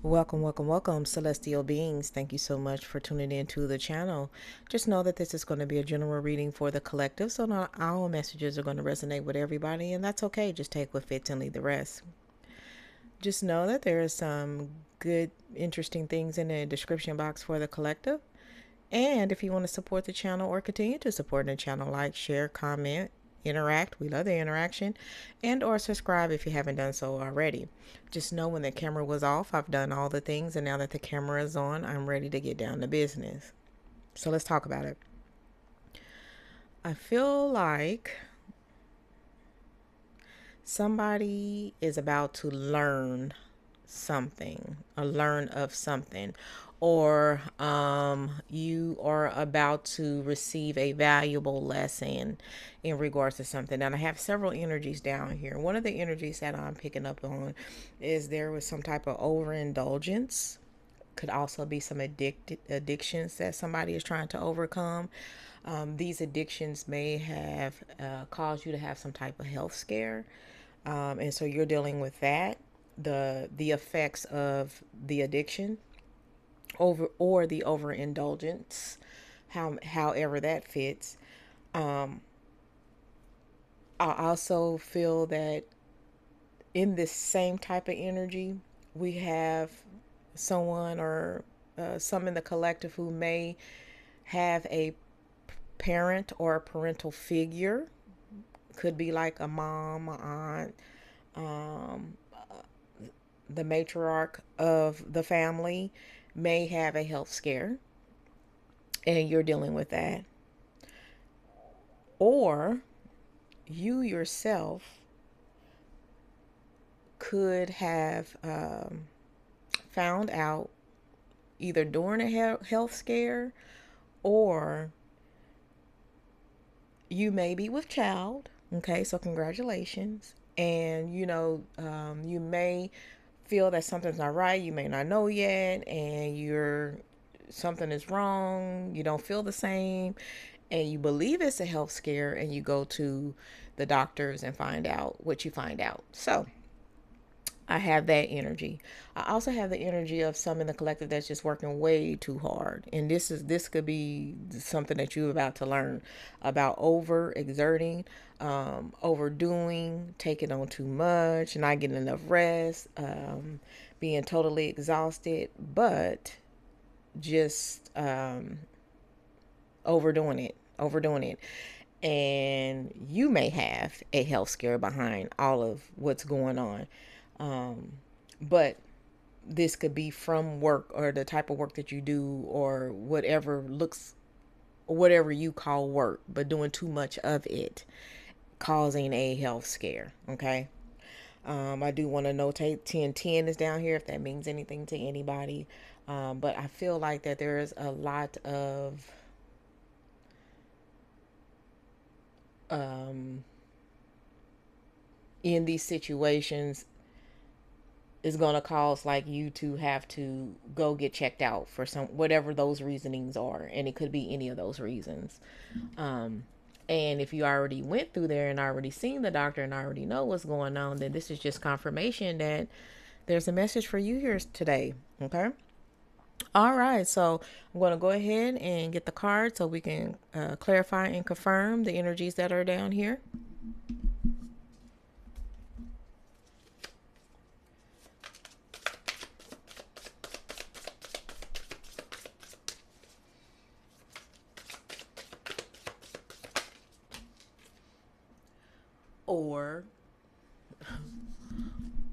Welcome, welcome, welcome, celestial beings. Thank you so much for tuning into the channel. Just know that this is going to be a general reading for the collective, so not all messages are going to resonate with everybody, and that's okay. Just take what fits and leave the rest. Just know that there are some good, interesting things in the description box for the collective. And if you want to support the channel or continue to support the channel, like, share, comment, interact. We love the interaction. And or subscribe if you haven't done so already. Just know when the camera was off, I've done all the things, and now that the camera is on, I'm ready to get down to business. So let's talk about it. I feel like somebody is about to learn something, or learn of something, or you are about to receive a valuable lesson in regards to something. And I have several energies down here. One of the energies that I'm picking up on is there was some type of overindulgence. Could also be some addictions that somebody is trying to overcome. These addictions may have caused you to have some type of health scare, and so you're dealing with that, the effects of the addiction over or the overindulgence, however that fits. I also feel that in this same type of energy, we have someone or some in the collective who may have a parent or a parental figure. Could be like a mom, an aunt, the matriarch of the family may have a health scare, and you're dealing with that. Or you yourself could have found out either during a health scare, or you may be with child. Okay, so congratulations. And you may feel that something's not right. You may not know yet, and something is wrong. You don't feel the same, and you believe it's a health scare, and you go to the doctors and find out what you find out. So I have that energy. I also have the energy of some in the collective that's just working way too hard. And this could be something that you're about to learn about: over exerting, overdoing, taking on too much, not getting enough rest, being totally exhausted, but just overdoing it. And you may have a health scare behind all of what's going on. But this could be from work, or the type of work that you do, or whatever you call work, but doing too much of it, causing a health scare. Okay. I do want to notate 1010 is down here if that means anything to anybody. But I feel like that there's a lot of in these situations is going to cause like you to have to go get checked out for some whatever those reasonings are, and it could be any of those reasons. And if you already went through there and already seen the doctor and already know what's going on, then this is just confirmation that there's a message for you here today. Okay. All right, so I'm going to go ahead and get the card so we can clarify and confirm the energies that are down here.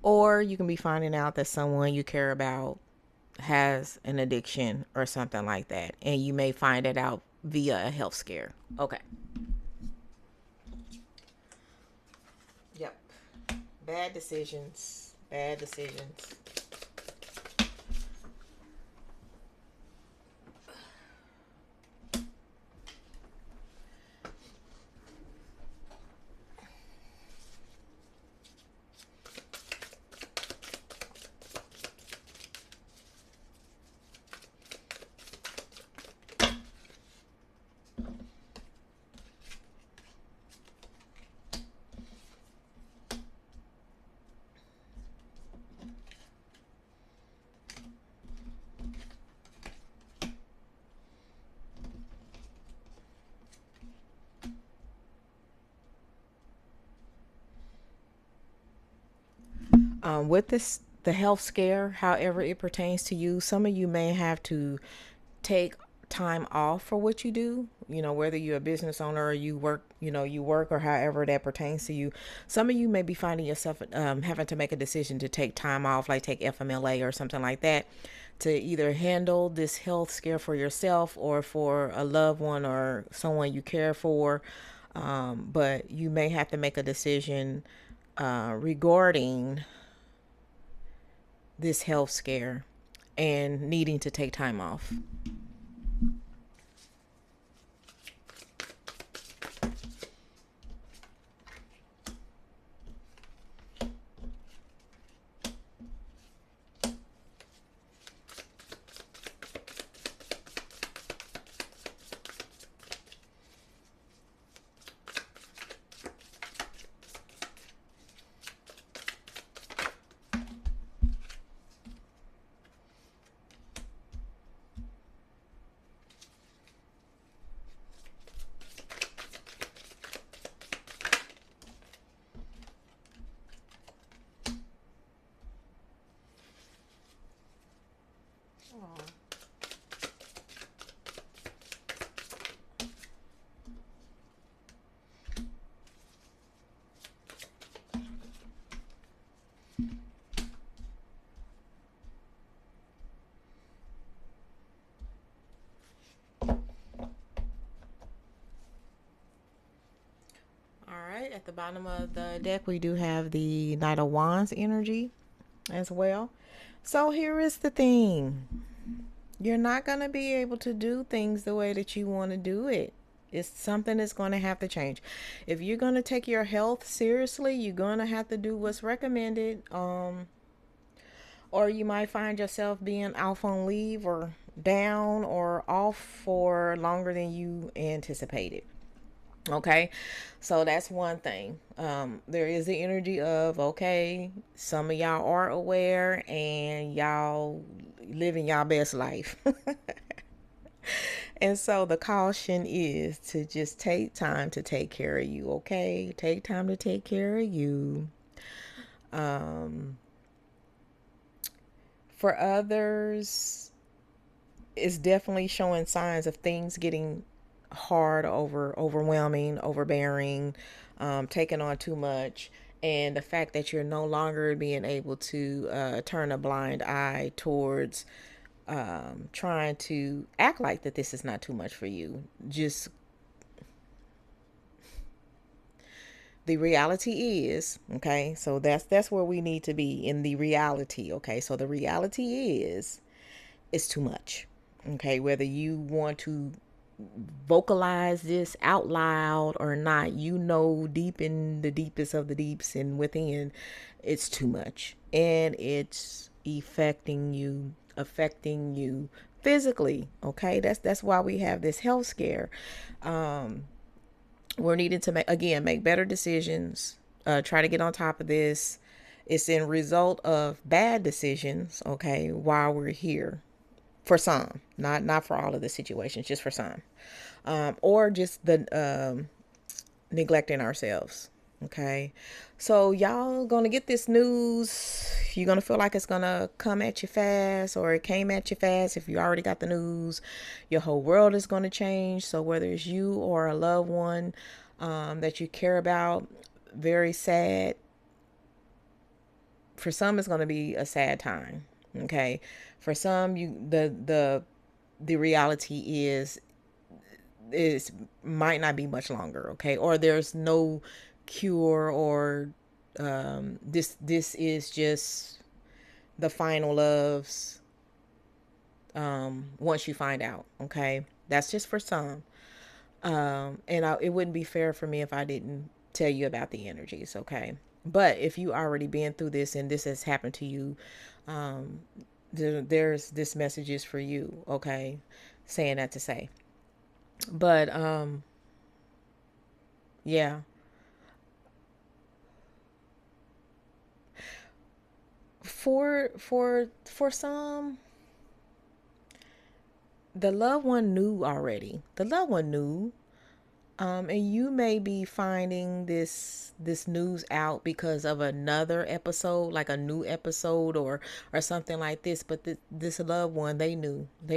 Or you can be finding out that someone you care about has an addiction or something like that, and you may find it out via a health scare. Okay. Yep. Bad decisions. Bad decisions. With this, the health scare, however it pertains to you, some of you may have to take time off for what you do, whether you're a business owner or you work, you work, or however that pertains to you. Some of you may be finding yourself having to make a decision to take time off, like take FMLA or something like that, to either handle this health scare for yourself or for a loved one or someone you care for. But you may have to make a decision regarding this health scare and needing to take time off. All right, at the bottom of the deck, we do have the Knight of Wands energy as well. So here is the thing. You're not going to be able to do things the way that you want to do it. It's something that's going to have to change. If you're going to take your health seriously, you're going to have to do what's recommended. Or you might find yourself being off on leave or down or off for longer than you anticipated. Okay, so that's one thing. There is the energy of, okay, some of y'all are aware and y'all living y'all best life. And so the caution is to just take time to take care of you. Okay, take time to take care of you. For others, it's definitely showing signs of things getting hard, overwhelming, overbearing, taking on too much, and the fact that you're no longer being able to turn a blind eye towards trying to act like that this is not too much for you. Just the reality is, okay, so that's where we need to be in the reality. Okay, so the reality is it's too much. Okay, whether you want to vocalize this out loud or not, deep in the deepest of the deeps and within, it's too much, and it's affecting you physically. Okay, that's why we have this health scare. We're needing to make better decisions, try to get on top of this. It's in result of bad decisions, okay, while we're here. For some, not for all of the situations, just for some. Or just the neglecting ourselves. Okay, so y'all gonna get this news. You're gonna feel like it's gonna come at you fast, or it came at you fast. If you already got the news, your whole world is gonna change. So whether it's you or a loved one that you care about, very sad. For some, it's gonna be a sad time. Okay, for some, the reality is might not be much longer. Okay, or there's no cure, or this is just the final loves once you find out. Okay, that's just for some. It wouldn't be fair for me if I didn't tell you about the energies. Okay, but if you already been through this and this has happened to you, there's this message is for you. Okay, saying that to say, but yeah, for some, the loved one knew already. The loved one knew. And you may be finding this news out because of another episode, like a new episode or something like this. But this loved one, they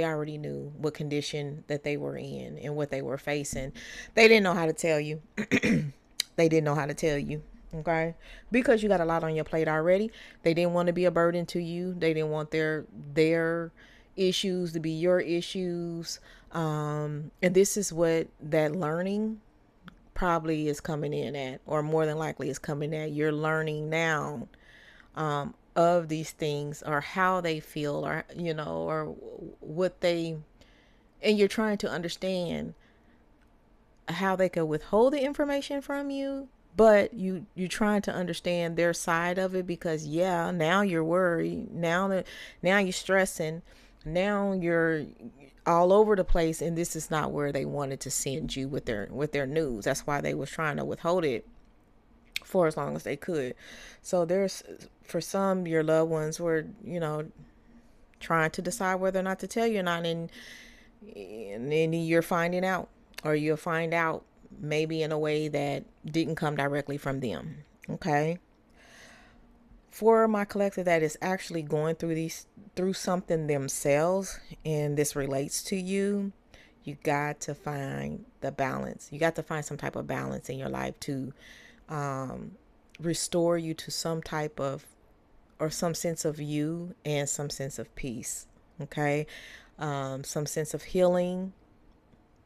already knew what condition that they were in and what they were facing. They didn't know how to tell you. They didn't know how to tell you. Okay, because you got a lot on your plate already. They didn't want to be a burden to you. They didn't want their issues to be your issues. And this is what that learning probably is coming in at, or more than likely is coming at. You're learning now of these things, or how they feel, or or what they, and you're trying to understand how they could withhold the information from you, but you're trying to understand their side of it, because yeah, now you're worried, now you're stressing, now you're all over the place, and this is not where they wanted to send you with their news. That's why they was trying to withhold it for as long as they could. So there's, for some, your loved ones were trying to decide whether or not to tell you or not, and then you're finding out, or you'll find out maybe in a way that didn't come directly from them. Okay. For my collective that is actually going through something themselves, and this relates to you, you got to find the balance. You got to find some type of balance in your life to restore you to some type of, or some sense of you, and some sense of peace. Okay. Some sense of healing,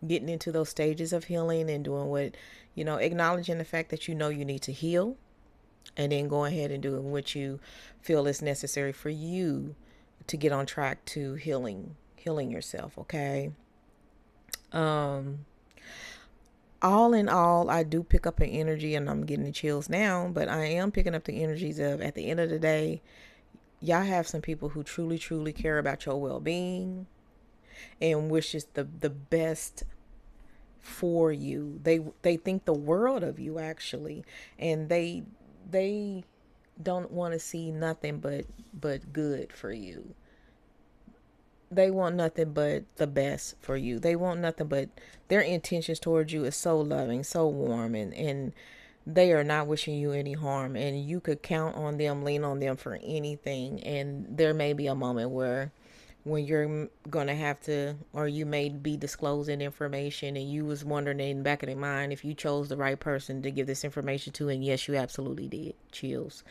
getting into those stages of healing and doing what, acknowledging the fact that you need to heal, and then go ahead and doing what you feel is necessary for you to get on track to healing yourself. Okay. All in all, I do pick up an energy, and I'm getting the chills now, but I am picking up the energies of, at the end of the day, y'all have some people who truly, truly care about your well-being and wishes the best for you. They think the world of you, actually, and they don't want to see nothing but good for you. They want nothing but the best for you. They want nothing but, their intentions towards you is so loving, so warm, and they are not wishing you any harm, and you could count on them, lean on them for anything. And there may be a moment where when you're gonna have to, or you may be disclosing information, and you was wondering in the back of their mind if you chose the right person to give this information to, and yes, you absolutely did. Chills.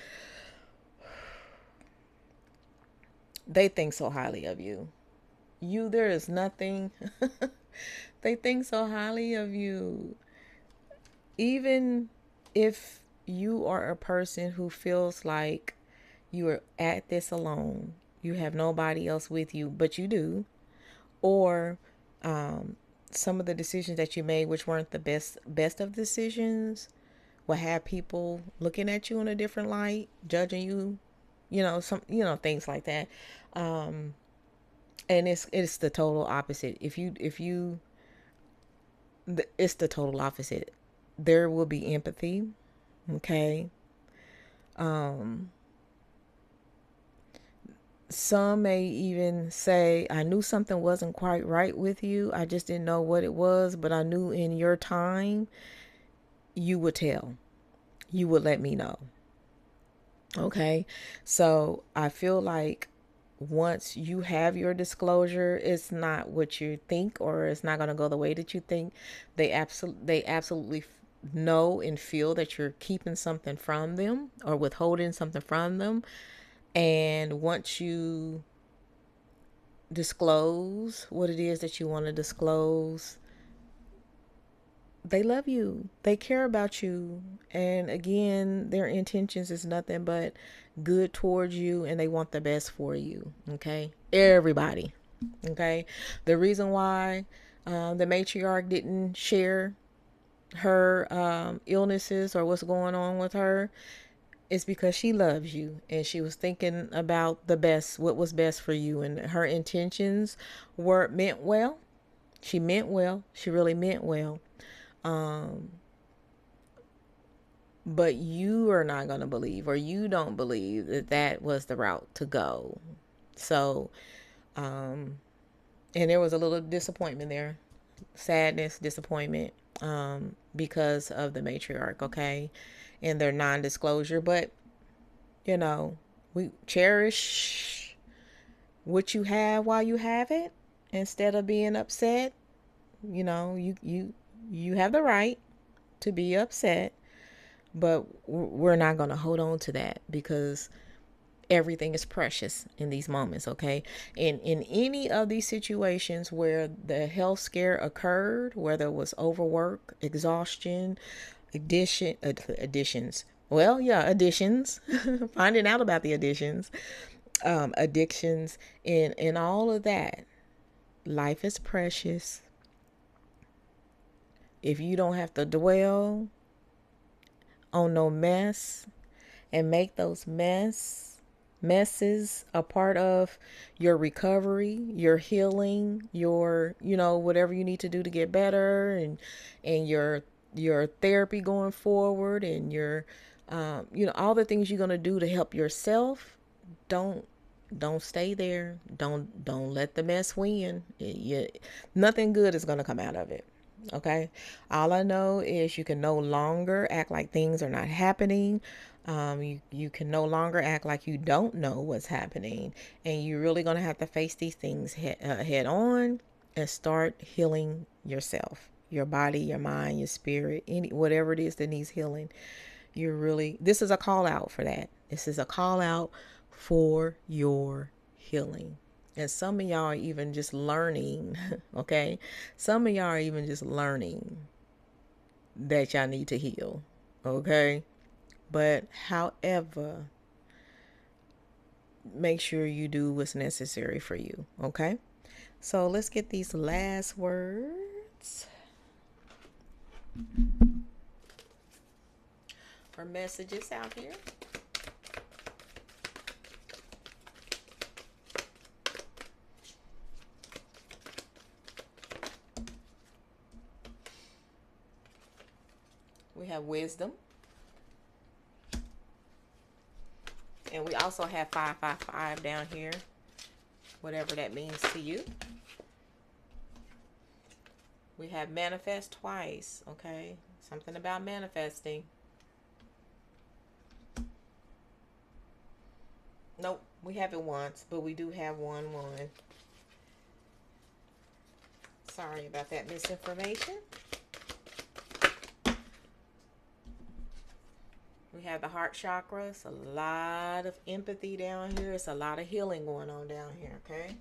They think so highly of you. There is nothing. They think so highly of you. Even if you are a person who feels like you are at this alone, you have nobody else with you, but you do, or some of the decisions that you made, which weren't the best of decisions, will have people looking at you in a different light, judging you, some, things like that. And it's the total opposite. If you it's the total opposite. There will be empathy. Okay. Some may even say, I knew something wasn't quite right with you. I just didn't know what it was, but I knew in your time you would tell. You would let me know. Okay. So I feel like once you have your disclosure, it's not what you think, or it's not going to go the way that you think. They absolutely know and feel that you're keeping something from them, or withholding something from them. And once you disclose what it is that you want to disclose, they love you. They care about you. And again, their intentions is nothing but good towards you, and they want the best for you. Okay. Everybody. Okay. The reason why the matriarch didn't share her illnesses or what's going on with her is because she loves you, and she was thinking about the best, what was best for you, and her intentions were meant well. She meant well. She really meant well. But you are not going to believe, or you don't believe that that was the route to go. So, and there was a little disappointment there, sadness, disappointment. because of the matriarch, okay, and their non-disclosure. But you know, we cherish what you have while you have it instead of being upset. You know, you have the right to be upset, but we're not going to hold on to that because everything is precious in these moments, okay? In any of these situations where the health scare occurred, whether it was overwork, exhaustion, additions, well, yeah, additions, finding out about the additions, addictions, and all of that, life is precious. If you don't have to dwell on no mess and make those messes a part of your recovery, your healing, your, whatever you need to do to get better, and your therapy going forward, and your all the things you're going to do to help yourself. Don't don't stay there. Don't let the mess win. Nothing good is going to come out of it. Okay. All I know is you can no longer act like things are not happening. You can no longer act like you don't know what's happening. And you're really going to have to face these things head on and start healing yourself, your body, your mind, your spirit, whatever it is that needs healing. This is a call out for that. This is a call out for your healing. And some of y'all are even just learning, okay? Some of y'all are even just learning that y'all need to heal, okay? But however, make sure you do what's necessary for you, okay? So let's get these last words or messages out here. We have wisdom. And we also have 555 down here, whatever that means to you. We have manifest twice, okay? Something about manifesting. Nope, we have it once, but we do have 1-1. Sorry about that misinformation. We have the heart chakra. It's a lot of empathy down here. It's a lot of healing going on down here, okay?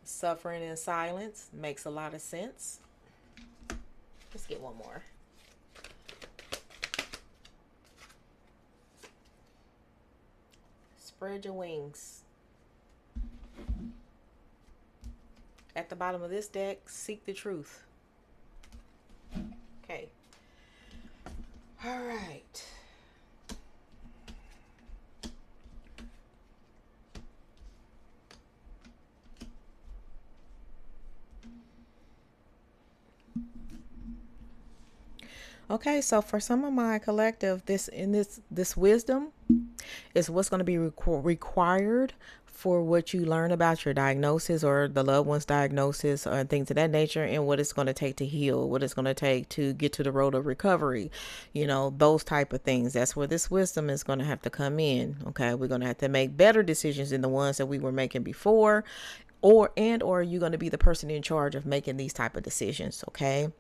Suffering in silence makes a lot of sense. Let's get one more. Spread your wings. At the bottom of this deck, seek the truth. Okay. All right. Okay, so for some of my collective, this wisdom is what's going to be required for what you learn about your diagnosis or the loved one's diagnosis or things of that nature, and what it's going to take to heal, what it's going to take to get to the road of recovery, those type of things. That's where this wisdom is going to have to come in. Okay, we're going to have to make better decisions than the ones that we were making before, or you're going to be the person in charge of making these type of decisions. Okay,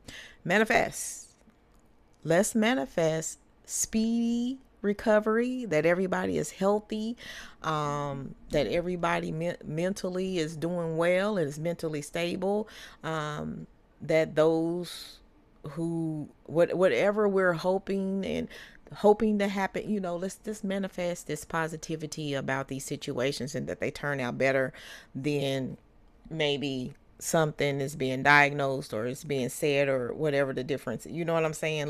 manifest. Let's manifest speedy recovery, that everybody is healthy, that everybody mentally is doing well and is mentally stable, that those who whatever we're hoping to happen, let's just manifest this positivity about these situations, and that they turn out better than maybe something is being diagnosed or is being said, or whatever the difference. You know what I'm saying?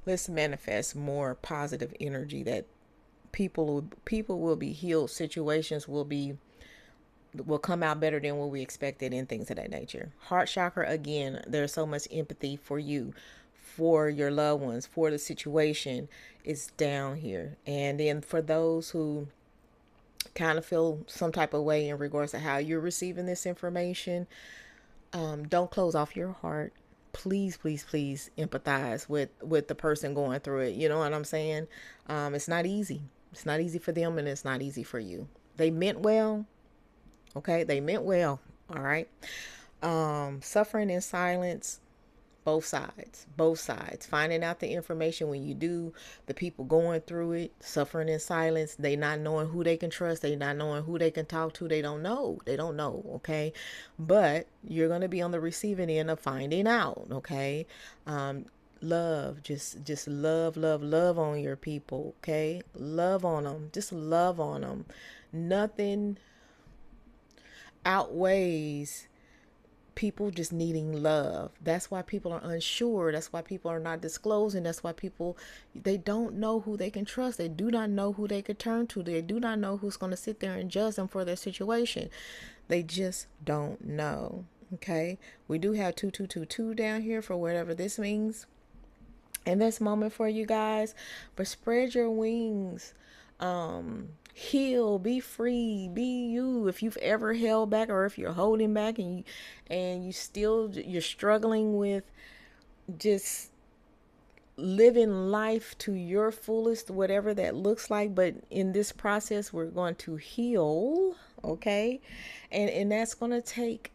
Let's manifest more positive energy, that people will be healed, situations will come out better than what we expected, and things of that nature. Heart chakra, again, there's so much empathy for you, for your loved ones, for the situation, is down here. And then for those who kind of feel some type of way in regards to how you're receiving this information, don't close off your heart. Please, please, please empathize with the person going through it. You know what I'm saying? It's not easy. It's not easy for them, and it's not easy for you. They meant well. Okay, they meant well. All right. Suffering in silence, both sides, finding out the information when you do, the people going through it, suffering in silence, they not knowing who they can trust, they not knowing who they can talk to, they don't know. Okay, but you're going to be on the receiving end of finding out. Okay. Love, just love on your people. Okay, love on them, just love on them. Nothing outweighs people just needing love. That's why people are unsure. That's why people are not disclosing. That's why people, they don't know who they can trust. They do not know who they could turn to. They do not know who's going to sit there and judge them for their situation. They just don't know. Okay, we do have 2222 down here for whatever this means in this moment for you guys. But spread your wings. Heal, be free, be you. If you've ever held back, or if you're holding back and you're struggling with just living life to your fullest, whatever that looks like, but in this process we're going to heal. Okay, and that's going to take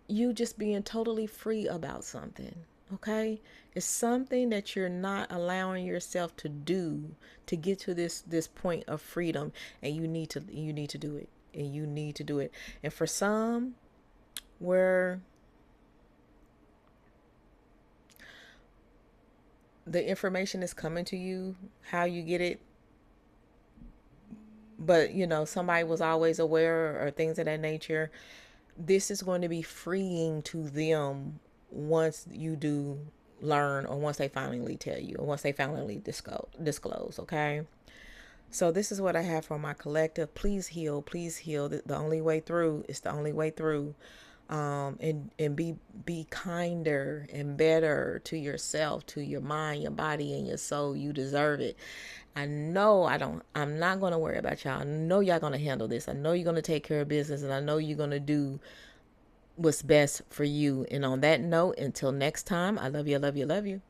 you just being totally free about something. Okay, it's something that you're not allowing yourself to do to get to this point of freedom, and you need to do it, and you need to do it. And for some, where the information is coming to you, how you get it, but somebody was always aware, or things of that nature, this is going to be freeing to them once you do learn, or once they finally tell you, or once they finally disclose. Okay, so this is what I have for my collective. Please heal, please heal. The only way through is the only way through. And be kinder and better to yourself, to your mind, your body, and your soul. You deserve it. I'm not going to worry about y'all. I know y'all going to handle this. I know you're going to take care of business, and I know you're going to do what's best for you. And on that note, until next time, I love you, love you, love you.